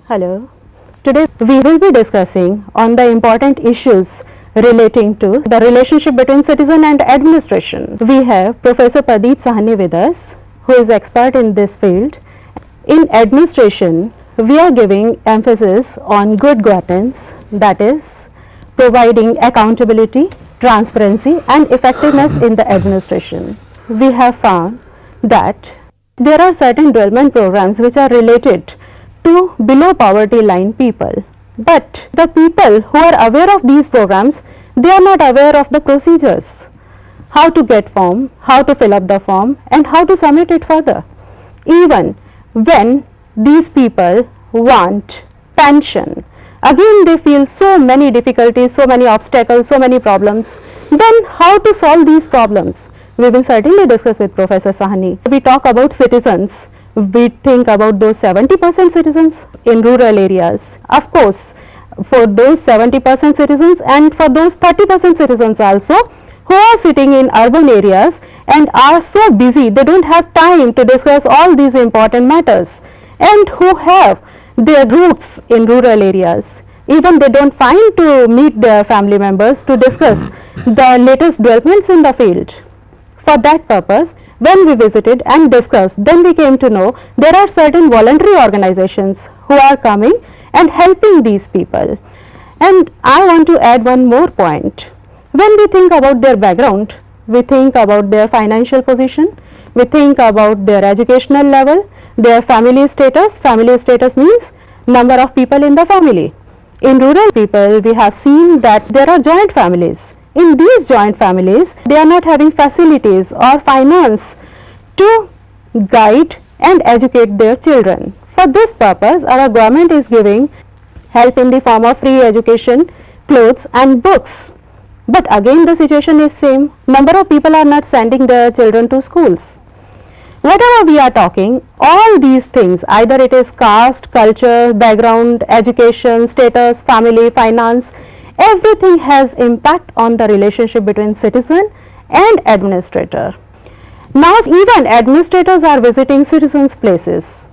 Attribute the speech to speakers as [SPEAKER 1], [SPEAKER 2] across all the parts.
[SPEAKER 1] Hello. Today we will be discussing on the important issues relating to the relationship between citizen and administration. We have Professor Pradeep Sahni with us, who is expert in this field. In administration, we are giving emphasis on good governance, that is providing accountability, transparency and effectiveness in the administration. We have found that there are certain development programs which are related to below poverty line people, but the people who are aware of these programs, they are not aware of the procedures, how to get form, how to fill up the form and how to submit it further. Even when these people want pension, again they feel so many difficulties, so many obstacles, so many problems. Then how to solve these problems? We will certainly discuss with Professor Sahni. We talk about citizens. We think about those 70% citizens in rural areas. Of course, for those 70% citizens and for those 30% citizens also who are sitting in urban areas and are so busy, they don't have time to discuss all these important matters, and who have their roots in rural areas. Even they don't find to meet their family members to discuss the latest developments in the field. For that purpose, when we visited and discussed, then we came to know there are certain voluntary organizations who are coming and helping these people. And I want to add one more point. When we think about their background, we think about their financial position, we think about their educational level, their family status. Family status means number of people in the family. In rural people, we have seen that there are joint families. In these joint families, they are not having facilities or finance to guide and educate their children. For this purpose, our government is giving help in the form of free education, clothes and books. But again the situation is same. Number of people are not sending their children to schools. Whatever we are talking, all these things, either it is caste, culture, background, education, status, family, finance, everything has impact on the relationship between citizen and administrator. Now even administrators are visiting citizens' places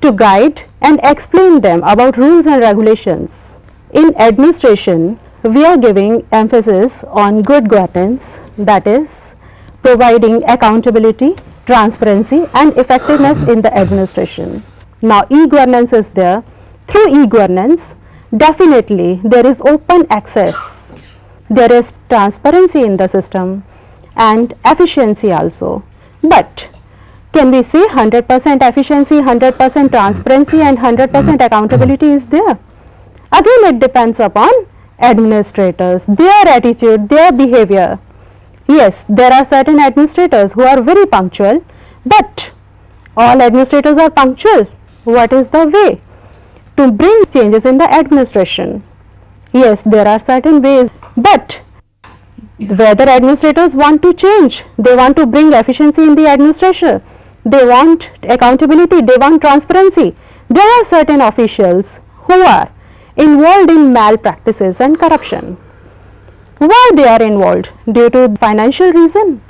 [SPEAKER 1] to guide and explain them about rules and regulations. In administration, we are giving emphasis on good governance, that is providing accountability, transparency and effectiveness in the administration. Now e-governance is there. Through e-governance, definitely there is open access, there is transparency in the system and efficiency also. But can we say 100% efficiency, 100% transparency and 100% accountability is there? Again it depends upon administrators, their attitude, their behavior. Yes, there are certain administrators who are very punctual, but all administrators are punctual. What is the way to bring changes in the administration? Yes, there are certain ways, but whether administrators want to change, they want to bring efficiency in the administration, they want accountability, they want transparency. There are certain officials who are involved in malpractices and corruption. Why they are involved? Due to financial reason.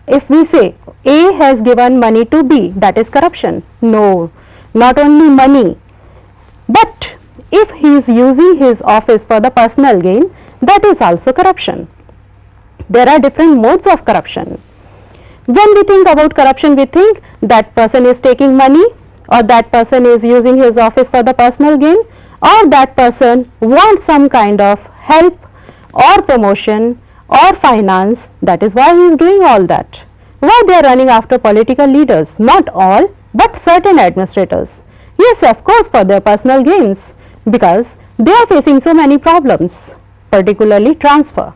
[SPEAKER 1] If we say A has given money to B, that is corruption. No, not only money, but if he is using his office for the personal gain, that is also corruption. There are different modes of corruption. When we think about corruption, we think that person is taking money, or that person is using his office for the personal gain, or that person wants some kind of help or promotion or finance. That is why he is doing all that. Why they are running after political leaders? Not all, but certain administrators. Yes, of course, for their personal gains, because they are facing so many problems, particularly transfer.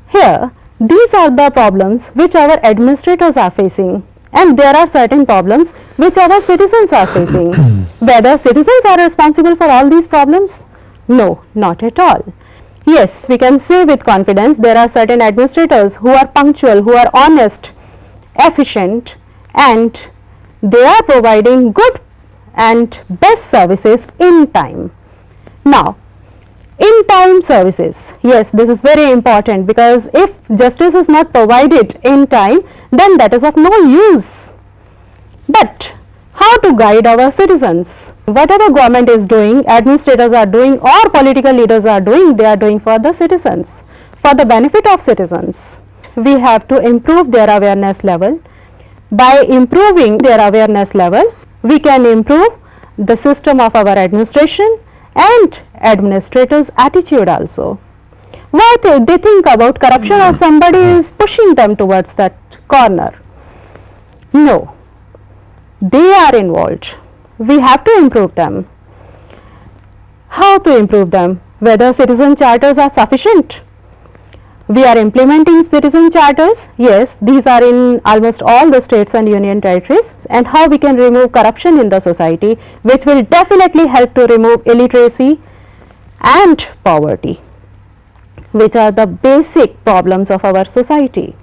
[SPEAKER 1] Here, these are the problems which our administrators are facing. And there are certain problems which our citizens are facing. Whether citizens are responsible for all these problems? No, not at all. Yes, we can say with confidence there are certain administrators who are punctual, who are honest, efficient, and they are providing good and best services in time. Now, in time services, yes, this is very important, because if justice is not provided in time, then that is of no use. But how to guide our citizens? Whatever government is doing, administrators are doing, or political leaders are doing, they are doing for the citizens, for the benefit of citizens. We have to improve their awareness level. By improving their awareness level, we can improve the system of our administration and administrators' attitude also. What they think about corruption, or somebody is pushing them towards that corner? No, they are involved. We have to improve them. How to improve them? Whether citizen charters are sufficient? We are implementing citizen charters. Yes, these are in almost all the states and union territories. And how we can remove corruption in the society, which will definitely help to remove illiteracy and poverty, which are the basic problems of our society.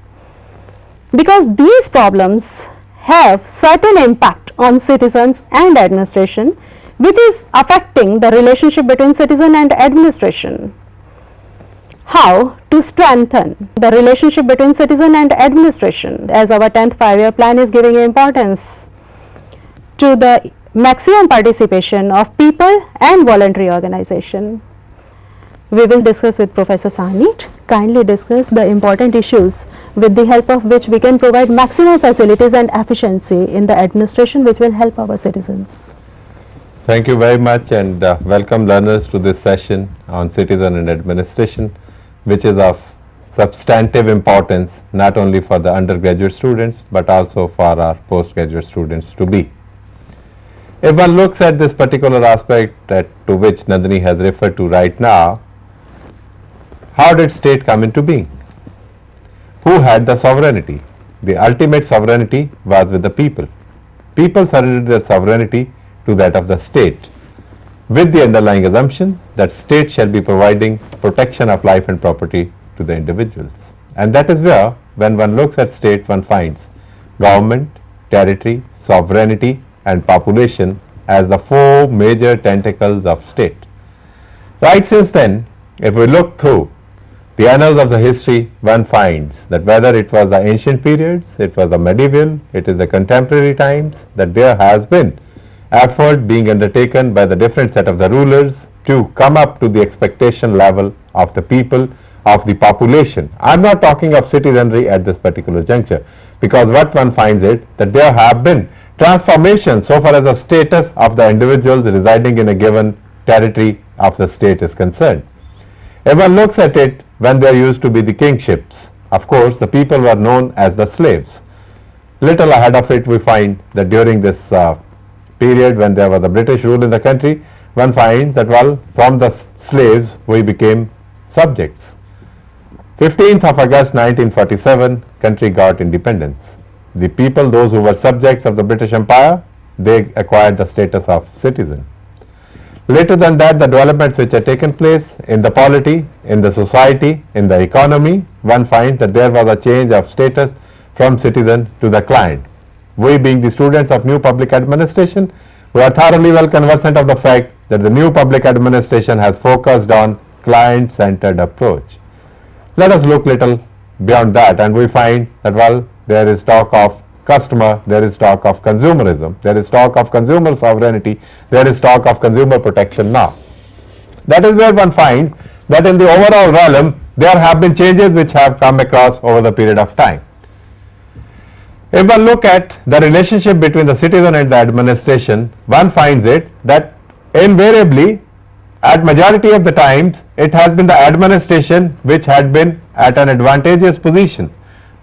[SPEAKER 1] Because these problems have certain impact on citizens and administration, which is affecting the relationship between citizen and administration. How to strengthen the relationship between citizen and administration, as our 10th 5-year plan is giving importance to the maximum participation of people and voluntary organization. We will discuss with Professor Sahni, kindly discuss the important issues with the help of which we can provide maximum facilities and efficiency in the administration, which will help our citizens.
[SPEAKER 2] Thank you very much, and welcome learners to this session on citizen and administration, which is of substantive importance not only for the undergraduate students but also for our postgraduate students to be. If one looks at this particular aspect to which Nandini has referred to right now, how did state come into being? Who had the sovereignty? The ultimate sovereignty was with the people. People surrendered their sovereignty to that of the state, with the underlying assumption that state shall be providing protection of life and property to the individuals. And that is where, when one looks at state, one finds government, territory, sovereignty and population as the four major tentacles of state. Right since then, if we look through the annals of the history, one finds that whether it was the ancient periods, it was the medieval, it is the contemporary times, that there has been effort being undertaken by the different set of the rulers to come up to the expectation level of the people, of the population. I am not talking of citizenry at this particular juncture, because what one finds it that there have been transformations so far as the status of the individuals residing in a given territory of the state is concerned. If one looks at it, when there used to be the kingships, of course the people were known as the slaves. Little ahead of it, we find that during this period when there was the British rule in the country, one finds that, well, from the slaves we became subjects. 15th of August 1947, country got independence. The people, those who were subjects of the British Empire, they acquired the status of citizen. Later than that, the developments which had taken place in the polity, in the society, in the economy, one finds that there was a change of status from citizen to the client. We, being the students of new public administration, we are thoroughly well conversant of the fact that the new public administration has focused on client-centered approach. Let us look little beyond that, and we find that, well, there is talk of customer, there is talk of consumerism, there is talk of consumer sovereignty, there is talk of consumer protection now. That is where one finds that in the overall realm there have been changes which have come across over the period of time. If one look at the relationship between the citizen and the administration, one finds it that invariably at majority of the times it has been the administration which had been at an advantageous position.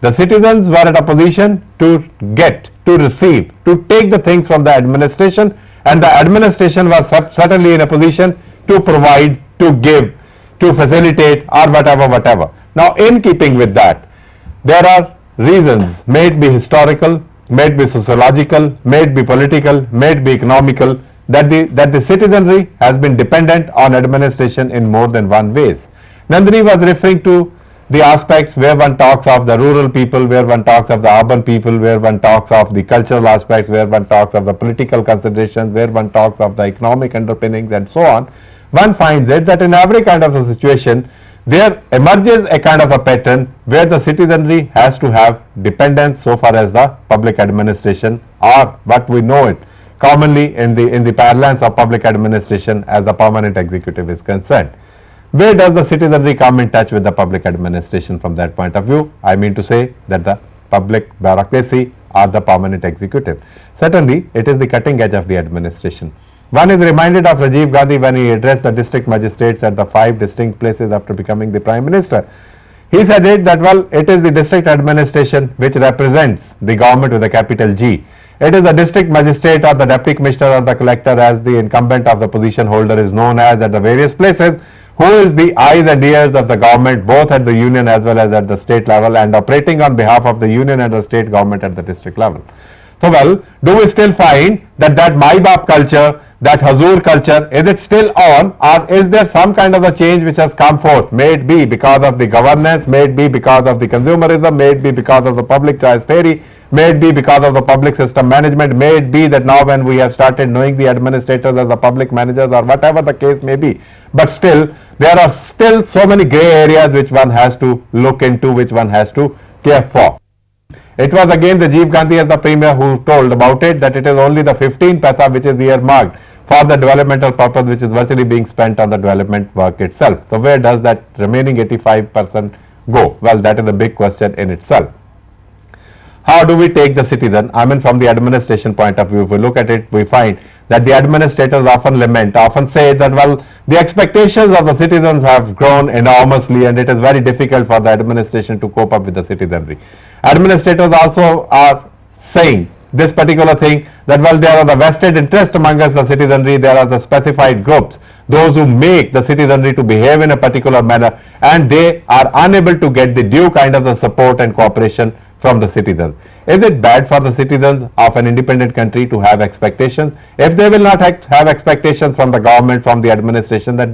[SPEAKER 2] The citizens were at a position to get, to receive, to take the things from the administration, and the administration was certainly in a position to provide, to give, to facilitate, or whatever. Now, in keeping with that, there are reasons, may it be historical, may it be sociological, may it be political, may it be economical, that the citizenry has been dependent on administration in more than one ways. Nandini was referring to the aspects where one talks of the rural people, where one talks of the urban people, where one talks of the cultural aspects, where one talks of the political considerations, where one talks of the economic underpinnings and so on. One finds it that in every kind of a situation there emerges a kind of a pattern where the citizenry has to have dependence so far as the public administration, or what we know it commonly in the parlance of public administration as the permanent executive is concerned. Where does the citizenry come in touch with the public administration from that point of view? I mean to say that the public bureaucracy or the permanent executive. Certainly, it is the cutting edge of the administration. One is reminded of Rajiv Gandhi when he addressed the district magistrates at the 5 distinct places after becoming the Prime Minister. He said it that, well, it is the district administration which represents the government with a capital G. It is the district magistrate or the deputy commissioner or the collector, as the incumbent of the position holder is known as at the various places, who is the eyes and ears of the government both at the union as well as at the state level, and operating on behalf of the union and the state government at the district level. So, well, do we still find that Mai Baap culture, that Hazur culture, is it still on, or is there some kind of a change which has come forth? May it be because of the governance, may it be because of the consumerism, may it be because of the public choice theory, may it be because of the public system management, may it be that now when we have started knowing the administrators as the public managers, or whatever the case may be. But still, there are still so many grey areas which one has to look into, which one has to care for. It was again Rajiv Gandhi as the Premier who told about it, that it is only the 15 paisa which is earmarked for the developmental purpose, which is virtually being spent on the development work itself. So, where does that remaining 85% go? Well, that is a big question in itself. How do we take the citizen? I mean, from the administration point of view, if we look at it, we find that the administrators often lament, often say that, well, the expectations of the citizens have grown enormously and it is very difficult for the administration to cope up with the citizenry. Administrators also are saying this particular thing, that, well, there are the vested interest among us, the citizenry, there are the specified groups, those who make the citizenry to behave in a particular manner, and they are unable to get the due kind of the support and cooperation from the citizens. Is it bad for the citizens of an independent country to have expectations? If they will not have expectations from the government, from the administration, that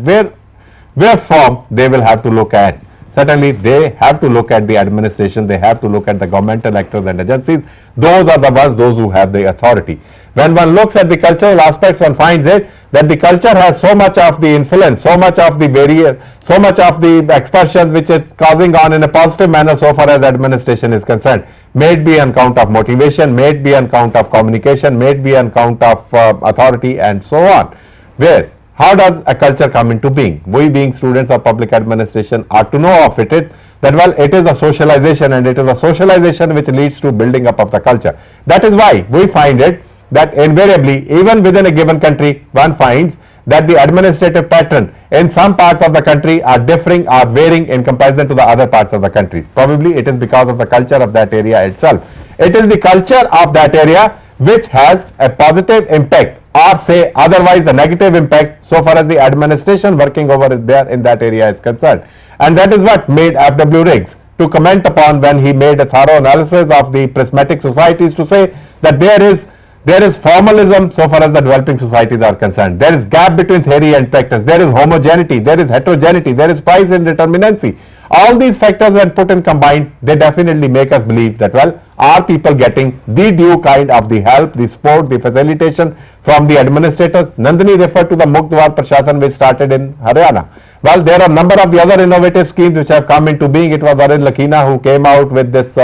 [SPEAKER 2] where from they will have to look at? Certainly, they have to look at the administration, they have to look at the governmental actors and agencies. Those are the ones, those who have the authority. When one looks at the cultural aspects, one finds it that the culture has so much of the influence, so much of the so much of the expressions which is causing on in a positive manner so far as administration is concerned. May it be on account of motivation, may it be on account of communication, may it be on account of authority and so on. Where? How does a culture come into being? We, being students of public administration, are to know of it that, well, it is a socialization, and it is a socialization which leads to building up of the culture. That is why we find it that invariably, even within a given country, one finds that the administrative pattern in some parts of the country are differing, are varying in comparison to the other parts of the country. Probably it is because of the culture of that area itself. It is the culture of that area which has a positive impact, or say otherwise a negative impact, so far as the administration working over there in that area is concerned. And that is what made F.W. Riggs to comment upon when he made a thorough analysis of the prismatic societies, to say that there is formalism so far as the developing societies are concerned. There is gap between theory and practice. There is homogeneity, there is heterogeneity, there is price indeterminacy. All these factors, when put and combined, they definitely make us believe that, well, are people getting the due kind of the help, the support, the facilitation from the administrators? Nandini referred to the Muktwar Prashashan which started in Haryana. Well, there are a number of the other innovative schemes which have come into being. It was Arun Lakina who came out with this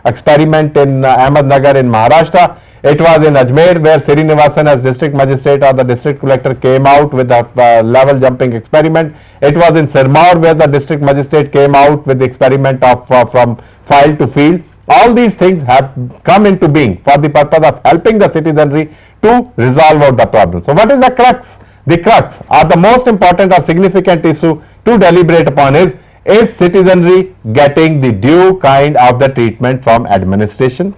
[SPEAKER 2] experiment in Ahmednagar in Maharashtra. It was in Ajmer where Srinivasan as district magistrate or the district collector came out with a level jumping experiment. It was in Sirmaur where the district magistrate came out with the experiment of from file to field. All these things have come into being for the purpose of helping the citizenry to resolve out the problem. So, what is the crux? The crux, or the most important or significant issue to deliberate upon is citizenry getting the due kind of the treatment from administration,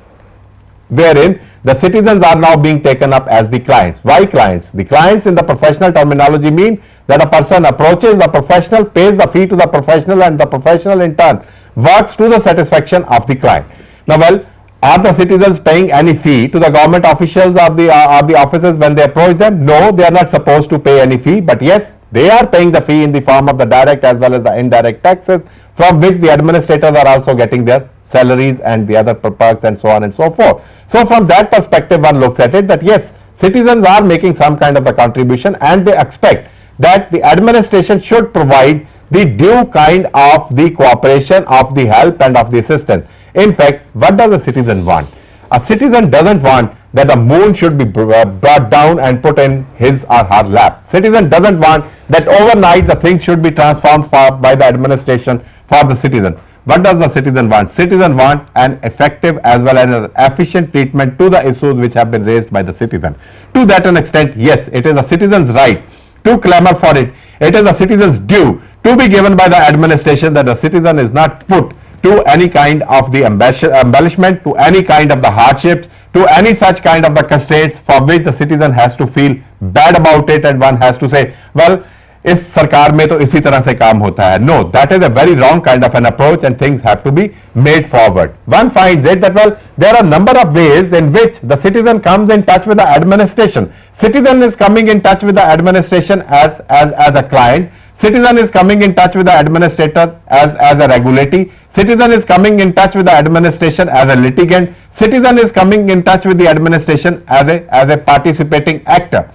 [SPEAKER 2] wherein the citizens are now being taken up as the clients. Why clients? The clients in the professional terminology mean that a person approaches the professional, pays the fee to the professional, and the professional in turn works to the satisfaction of the client. Now, well, Are the citizens paying any fee to the government officials or the officers when they approach them? No, they are not supposed to pay any fee, but yes, they are paying the fee in the form of the direct as well as the indirect taxes, from which the administrators are also getting their salaries and the other perks and so on and so forth. So from that perspective, one looks at it that yes, citizens are making some kind of a contribution and they expect that the administration should provide the due kind of the cooperation, of the help and of the assistance. In fact, what does a citizen want? A citizen doesn't want that the moon should be brought down and put in his or her lap. Citizen doesn't want that overnight the things should be transformed by the administration for the citizen. What does the citizen want? Citizen want an effective as well as an efficient treatment to the issues which have been raised by the citizen. To that an extent, yes, it is a citizen's right to clamor for it. It is a citizen's due to be given by the administration that the citizen is not put to any kind of the embellishment, to any kind of the hardships, to any such kind of the constraints for which the citizen has to feel bad about it and one has to say, well, इस सरकार में तो इसी तरह से काम होता है. No, that is a very wrong kind of an approach and things have to be made forward. One finds it that, well, there are a number of ways in which the citizen comes in touch with the administration. Citizen is coming in touch with the administration as a client. Citizen is coming in touch with the administrator as a regulatee. Citizen is coming in touch with the administration as a litigant. Citizen is coming in touch with the administration as a participating actor.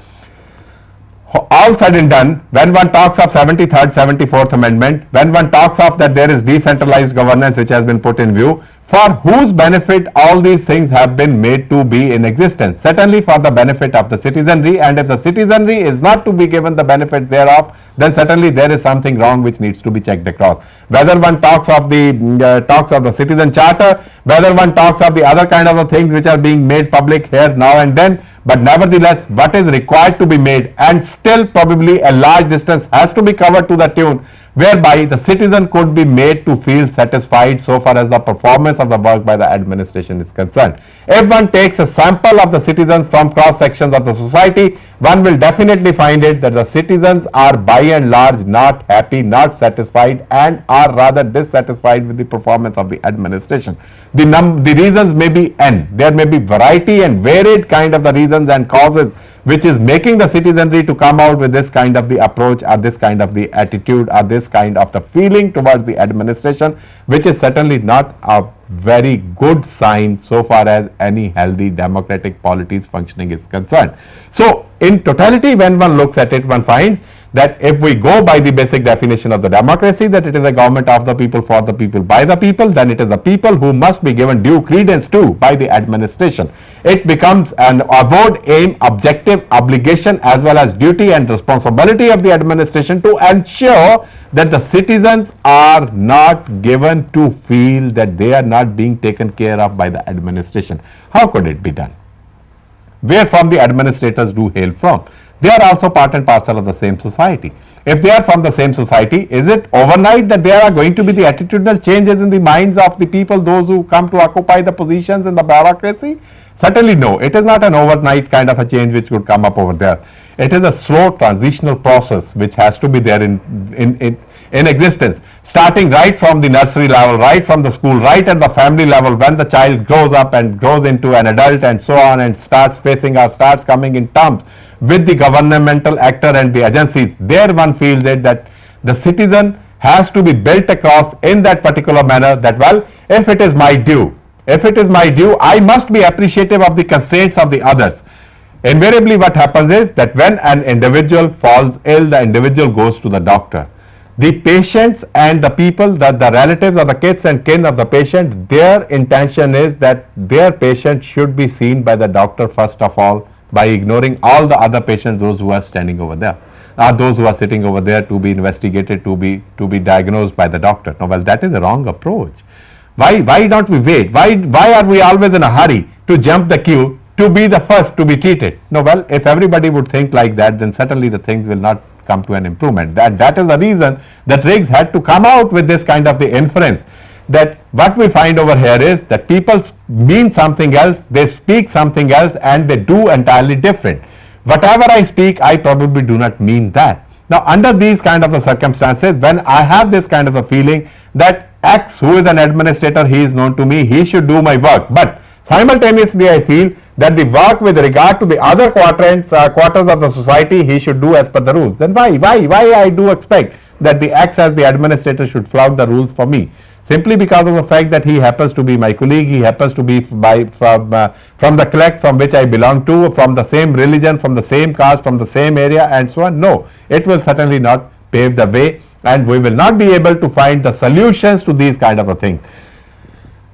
[SPEAKER 2] All said and done, when one talks of 73rd, 74th Amendment, when one talks of that there is decentralized governance which has been put in view, for whose benefit all these things have been made to be in existence? Certainly for the benefit of the citizenry, and if the citizenry is not to be given the benefit thereof, then certainly there is something wrong which needs to be checked across. Whether one talks of the citizen charter, whether one talks of the other kind of things which are being made public here now and then, but nevertheless what is required to be made, and still probably a large distance has to be covered to the tune whereby the citizen could be made to feel satisfied so far as the performance of the work by the administration is concerned. If one takes a sample of the citizens from cross sections of the society, one will definitely find it that the citizens are by and large not happy, not satisfied, and are rather dissatisfied with the performance of the administration. The reasons may be n. There may be variety and varied kind of the reasons and causes which is making the citizenry to come out with this kind of the approach or this kind of the attitude or this kind of the feeling towards the administration, which is certainly not a very good sign so far as any healthy democratic polities functioning is concerned. So in totality, when one looks at it, one finds that if we go by the basic definition of the democracy, that it is a government of the people, for the people, by the people, then it is the people who must be given due credence to by the administration. It becomes an avowed aim, objective, obligation as well as duty and responsibility of the administration to ensure that the citizens are not given to feel that they are not being taken care of by the administration. How could it be done? Where from the administrators do hail from? They are also part and parcel of the same society. If they are from the same society, is it overnight that there are going to be the attitudinal changes in the minds of the people, those who come to occupy the positions in the bureaucracy? Certainly no. It is not an overnight kind of a change which would come up over there. It is a slow transitional process which has to be there in existence, starting right from the nursery level, right from the school, right at the family level, when the child grows up and grows into an adult and so on and starts facing or starts coming in terms with the governmental actor and the agencies. There one feels that the citizen has to be built across in that particular manner that, well, if it is my due, I must be appreciative of the constraints of the others. Invariably what happens is that when an individual falls ill, the individual goes to the doctor. The patients and the people, the relatives or the kids and kin of the patient, their intention is that their patient should be seen by the doctor first of all, by ignoring all the other patients, those who are standing over there, those who are sitting over there to be investigated, to be diagnosed by the doctor. Now, well, that is a wrong approach. Why don't we wait? Why are we always in a hurry to jump the queue to be the first to be treated? No, well, if everybody would think like that, then certainly the things will not come to an improvement. That is the reason that Riggs had to come out with this kind of the inference, that what we find over here is that people mean something else, they speak something else, and they do entirely different. Whatever I speak, I probably do not mean that. Now, under these kind of the circumstances, when I have this kind of a feeling that X, who is an administrator, he is known to me, he should do my work, but Simultaneously, I feel that the work with regard to the other quarters of the society he should do as per the rules. Then why I do expect that the X as the administrator should flout the rules for me? Simply because of the fact that he happens to be my colleague, he happens to be from the collect from which I belong to, from the same religion, from the same caste, from the same area, and so on. No, it will certainly not pave the way, and we will not be able to find the solutions to these kind of a thing.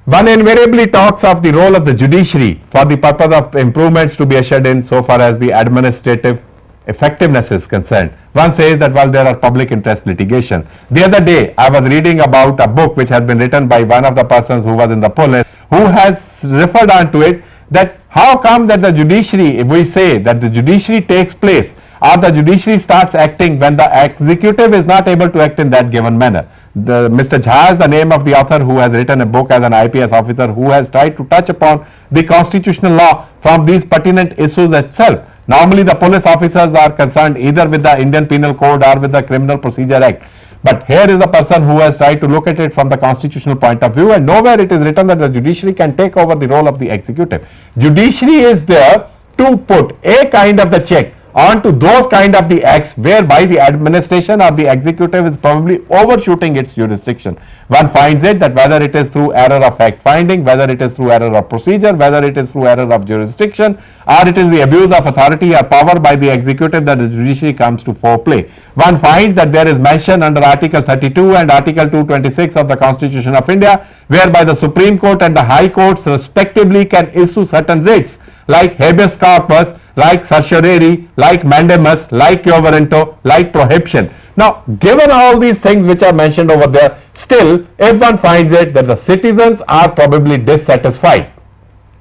[SPEAKER 2] One invariably talks of the role of the judiciary for the purpose of improvements to be ushered in so far as the administrative effectiveness is concerned. One says that while there are public interest litigation. The other day I was reading about a book which has been written by one of the persons who was in the police, who has referred on to it that how come that the judiciary, if we say that the judiciary takes place or the judiciary starts acting when the executive is not able to act in that given manner. Mr. Jha is the name of the author who has written a book as an IPS officer who has tried to touch upon the constitutional law from these pertinent issues itself. Normally the police officers are concerned either with the Indian Penal Code or with the Criminal Procedure Act. But here is a person who has tried to look at it from the constitutional point of view, and nowhere it is written that the judiciary can take over the role of the executive. Judiciary is there to put a kind of the check onto those kind of the acts whereby the administration or the executive is probably overshooting its jurisdiction. One finds it that whether it is through error of fact finding, whether it is through error of procedure, whether it is through error of jurisdiction, or it is the abuse of authority or power by the executive, that the judiciary comes to foreplay. One finds that there is mention under Article 32 and Article 226 of the Constitution of India, whereby the Supreme Court and the High Courts respectively can issue certain writs like habeas corpus, like certiorari, like mandamus, like quo warranto, like prohibition. Now, given all these things which are mentioned over there, still if one finds it that the citizens are probably dissatisfied,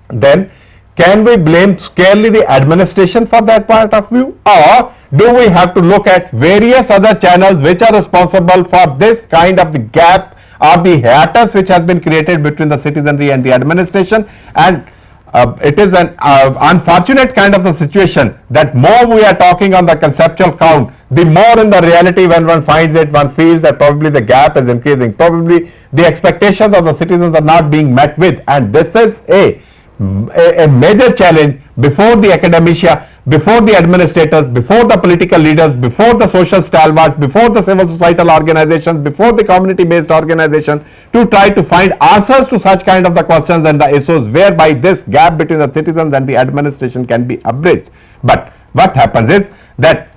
[SPEAKER 2] then can we blame squarely the administration for that part of view, or do we have to look at various other channels which are responsible for this kind of the gap or the hiatus which has been created between the citizenry and the administration? And it is an unfortunate kind of the situation that more we are talking on the conceptual count, the more in the reality when one finds it, one feels that probably the gap is increasing, probably the expectations of the citizens are not being met with, and this is a major challenge before the academia, before the administrators, before the political leaders, before the social stalwarts, before the civil societal organizations, before the community based organization, to try to find answers to such kind of the questions and the issues whereby this gap between the citizens and the administration can be abridged. But what happens is that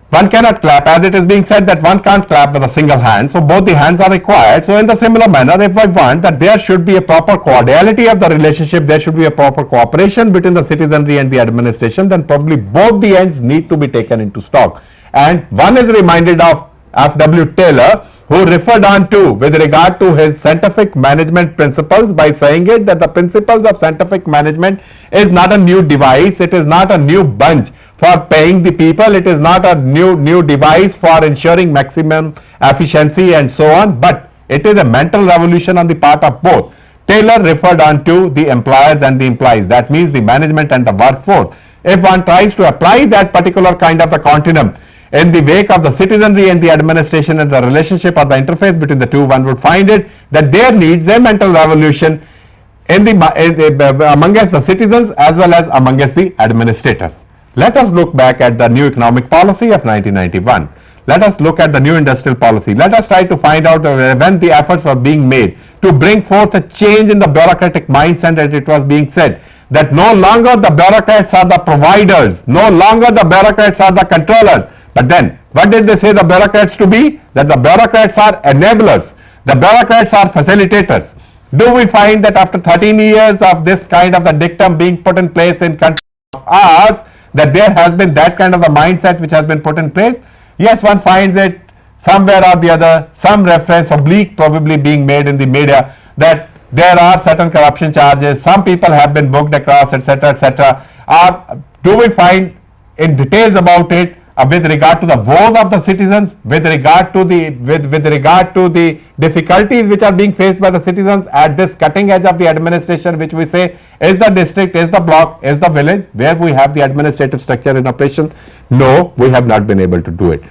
[SPEAKER 2] one cannot clap, as it is being said that one can't clap with a single hand, so both the hands are required. So in the similar manner, if I want that there should be a proper cordiality of the relationship, there should be a proper cooperation between the citizenry and the administration, then probably both the ends need to be taken into stock. And one is reminded of F.W. Taylor, who referred on to with regard to his scientific management principles by saying it that the principles of scientific management is not a new device, it is not a new bunch for paying the people, it is not a new device for ensuring maximum efficiency and so on, but it is a mental revolution on the part of both. Taylor referred on to the employers and the employees, that means the management and the workforce. If one tries to apply that particular kind of a continuum in the wake of the citizenry and the administration and the relationship or the interface between the two, one would find it that there needs a mental revolution in the amongst the citizens as well as amongst the administrators. Let us look back at the new economic policy of 1991. Let us look at the new industrial policy. Let us try to find out when the efforts were being made to bring forth a change in the bureaucratic mindset, that it was being said that no longer the bureaucrats are the providers, no longer the bureaucrats are the controllers. But then what did they say the bureaucrats to be? That the bureaucrats are enablers, the bureaucrats are facilitators. Do we find that after 13 years of this kind of the dictum being put in place in country of ours, that there has been that kind of a mindset which has been put in place? Yes, one finds it somewhere or the other, some reference oblique probably being made in the media that there are certain corruption charges, some people have been booked across, etc., etc. Do we find in details about it with regard to the woes of the citizens, with regard to the difficulties which are being faced by the citizens at this cutting edge of the administration, which we say is the district, is the block, is the village, where we have the administrative structure in operation? No, we have not been able to do it.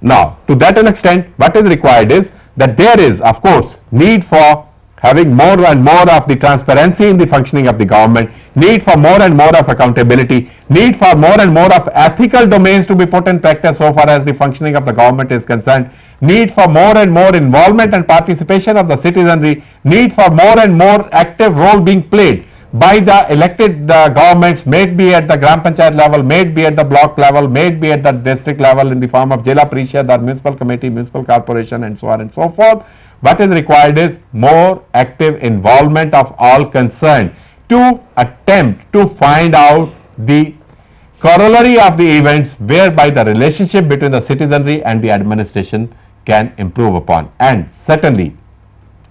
[SPEAKER 2] Now, to that extent, what is required is that there is, of course, need for having more and more of the transparency in the functioning of the government, need for more and more of accountability, need for more and more of ethical domains to be put in practice so far as the functioning of the government is concerned, need for more and more involvement and participation of the citizenry, need for more and more active role being played by the elected governments, may it be at the Gram Panchayat level, may it be at the block level, may it be at the district level in the form of Jila Parishad or municipal committee, municipal corporation and so on and so forth. What is required is more active involvement of all concerned to attempt to find out the corollary of the events whereby the relationship between the citizenry and the administration can improve upon. And certainly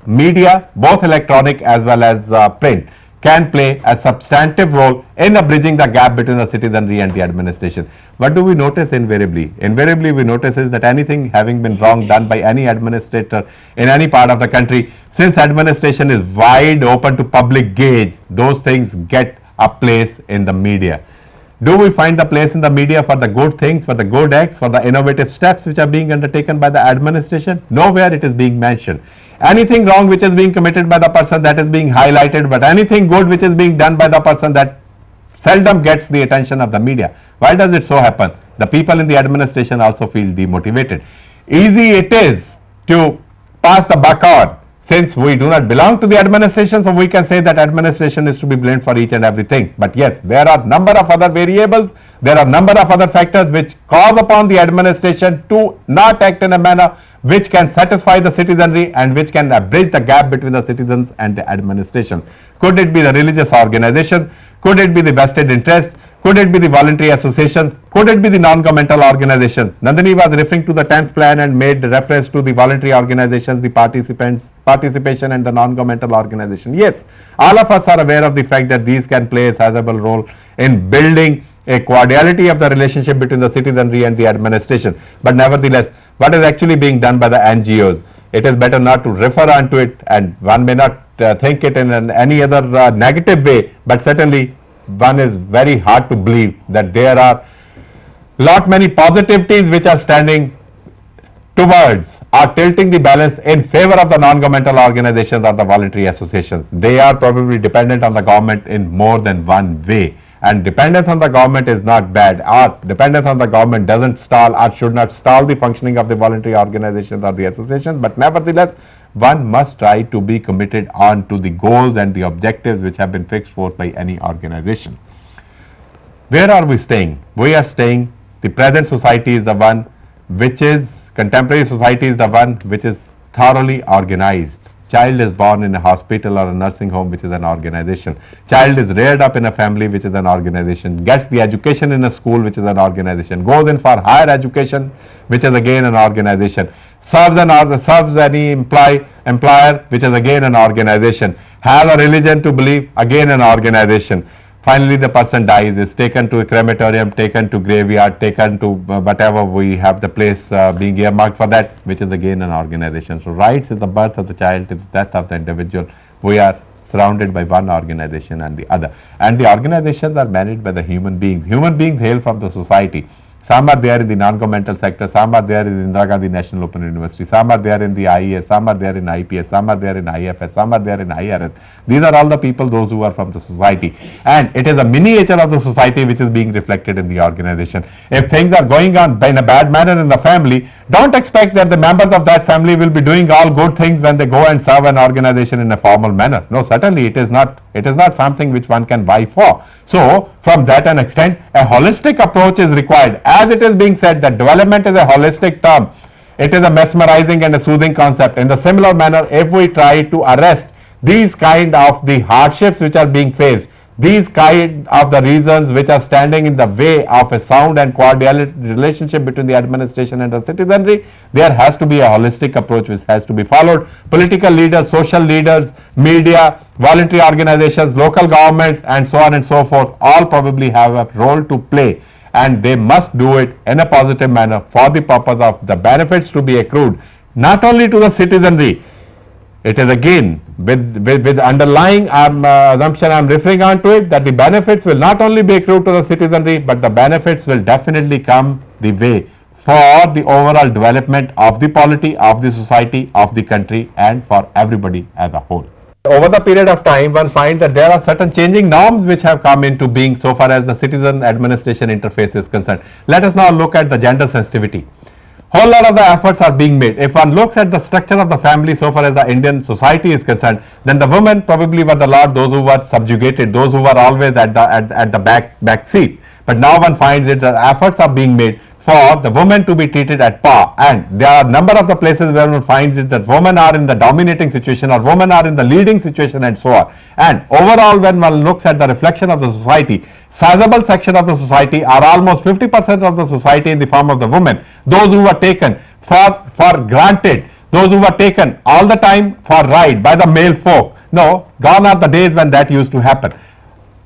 [SPEAKER 2] media, both electronic as well as print, can play a substantive role in bridging the gap between the citizenry and the administration. What do we notice invariably? Invariably we notice is that anything having been wrong done by any administrator in any part of the country, since administration is wide open to public gaze, those things get a place in the media. Do we find the place in the media for the good things, for the good acts, for the innovative steps which are being undertaken by the administration? Nowhere it is being mentioned. Anything wrong which is being committed by the person, that is being highlighted, but anything good which is being done by the person, that seldom gets the attention of the media. Why does it so happen? The people in the administration also feel demotivated. Easy it is to pass the buck on. Since we do not belong to the administration, so we can say that administration is to be blamed for each and everything. But yes, there are number of other variables, there are number of other factors which cause upon the administration to not act in a manner which can satisfy the citizenry and which can bridge the gap between the citizens and the administration. Could it be the religious organization? Could it be the vested interest? Could it be the voluntary association? Could it be the non-governmental organization? Nandini was referring to the 10th plan and made reference to the voluntary organizations, the participation and the non-governmental organization. Yes, all of us are aware of the fact that these can play a sizable role in building a cordiality of the relationship between the citizenry and the administration. But nevertheless, what is actually being done by the NGOs? It is better not to refer on to it, and one may not think it in any other negative way, but certainly one is very hard to believe that there are lot many positivities which are standing towards or tilting the balance in favor of the non-governmental organizations or the voluntary associations. They are probably dependent on the government in more than one way, and dependence on the government is not bad, or dependence on the government doesn't stall or should not stall the functioning of the voluntary organizations or the associations, but nevertheless one must try to be committed on to the goals and the objectives which have been fixed forth by any organization. Where are we staying? We are staying, the present society is the one which is, contemporary society is the one which is thoroughly organized. Child is born in a hospital or a nursing home, which is an organization. Child is reared up in a family, which is an organization. Gets the education in a school, which is an organization. Goes in for higher education, which is again an organization. Serves any employer, which is again an organization. Has a religion to believe, again an organization. Finally, the person dies, is taken to a crematorium, taken to graveyard, taken to whatever we have the place being earmarked for that, which is again an organization. So rights is the birth of the child to the death of the individual. We are surrounded by one organization and the other. And the organizations are managed by the human beings. Human beings hail from the society. Some are there in the non-governmental sector, some are there in Indira Gandhi National Open University, some are there in the IES, some are there in IPS, some are there in IFS, some are there in IRS. These are all the people, those who are from the society. And it is a miniature of the society which is being reflected in the organization. If things are going on in a bad manner in the family, don't expect that the members of that family will be doing all good things when they go and serve an organization in a formal manner. No, certainly it is not. It is not something which one can buy for. So, from that an extent, a holistic approach is required. As it is being said that development is a holistic term, it is a mesmerizing and a soothing concept. In the similar manner, if we try to arrest these kind of the hardships which are being faced, these kind of the reasons which are standing in the way of a sound and cordial relationship between the administration and the citizenry, there has to be a holistic approach which has to be followed. Political leaders, social leaders, media, voluntary organizations, local governments and so on and so forth all probably have a role to play, and they must do it in a positive manner for the purpose of the benefits to be accrued not only to the citizenry. It is again with underlying assumption I am referring on to it, that the benefits will not only be accrued to the citizenry, but the benefits will definitely come the way for the overall development of the polity, of the society, of the country and for everybody as a whole. over the period of time, one finds that there are certain changing norms which have come into being so far as the citizen administration interface is concerned. Let us now look at the gender sensitivity. Whole lot of the efforts are being made. If one looks at the structure of the family so far as the Indian society is concerned, then the women probably were the lot, those who were subjugated, those who were always at the back seat. But now one finds that the efforts are being made for the women to be treated at par, and there are a number of the places where one finds it that women are in the dominating situation or women are in the leading situation and so on. And overall, when one looks at the reflection of the society, sizable section of the society are almost 50% of the society in the form of the women, those who were taken for granted, those who were taken all the time for right by the male folk. No, gone are the days when that used to happen.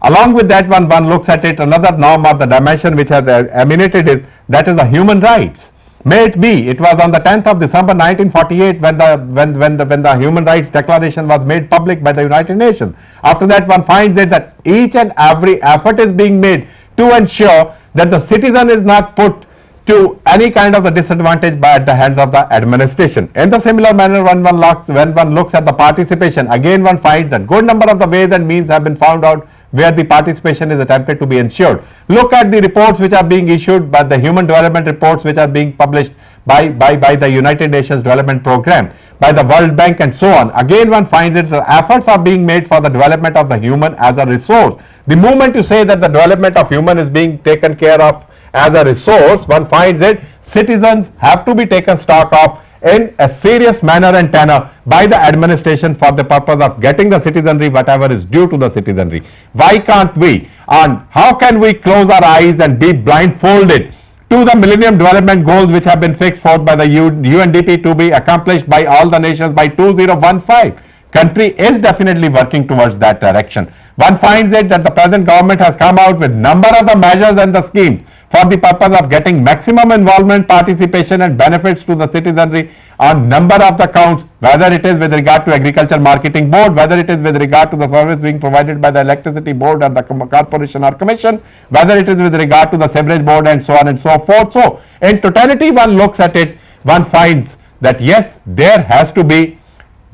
[SPEAKER 2] Along with that, one looks at it, another norm or the dimension which has emanated is that is the human rights. May it be, it was on the 10th of December 1948 when the Human Rights Declaration was made public by the United Nations. After that, one finds that each and every effort is being made to ensure that the citizen is not put to any kind of a disadvantage by at the hands of the administration. In the similar manner, when one looks at the participation, again one finds that good number of the ways and means have been found out where the participation is attempted to be ensured. Look at the reports which are being issued by the human development reports which are being published by the United Nations Development Program, by the World Bank and so on. Again one finds that the efforts are being made for the development of the human as a resource. The moment you say that the development of human is being taken care of as a resource, one finds that citizens have to be taken stock of in a serious manner and tenor by the administration for the purpose of getting the citizenry whatever is due to the citizenry. Why can't we, and how can we close our eyes and be blindfolded to the Millennium Development Goals which have been fixed forth by the UNDP to be accomplished by all the nations by 2015? Country is definitely working towards that direction. One finds it that the present government has come out with number of the measures and the schemes for the purpose of getting maximum involvement, participation and benefits to the citizenry on number of the counts, whether it is with regard to Agriculture Marketing Board, whether it is with regard to the service being provided by the Electricity Board or the Corporation or Commission, whether it is with regard to the Sewerage Board and so on and so forth. So, in totality, one looks at it, one finds that yes, there has to be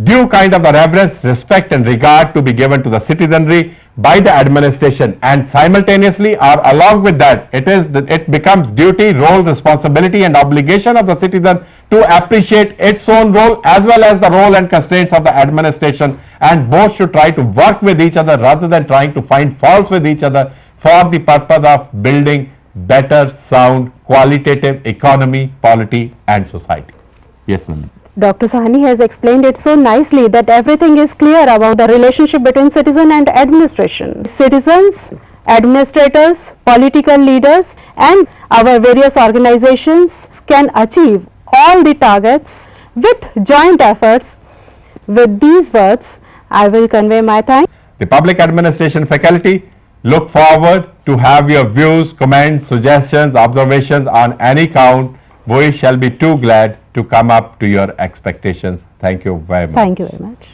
[SPEAKER 2] due kind of the reverence, respect and regard to be given to the citizenry by the administration, and simultaneously or along with that it becomes duty, role, responsibility and obligation of the citizen to appreciate its own role as well as the role and constraints of the administration, and both should try to work with each other rather than trying to find faults with each other for the purpose of building better, sound, qualitative economy, polity and society. Yes, Nandini.
[SPEAKER 1] Dr. Sahni has explained it so nicely that everything is clear about the relationship between citizen and administration. Citizens, administrators, political leaders and our various organizations can achieve all the targets with joint efforts. With these words, I will convey my thanks.
[SPEAKER 2] The public administration faculty look forward to have your views, comments, suggestions, observations on any count. We shall be too glad to come up to your expectations. Thank you very much.
[SPEAKER 1] Thank you very much.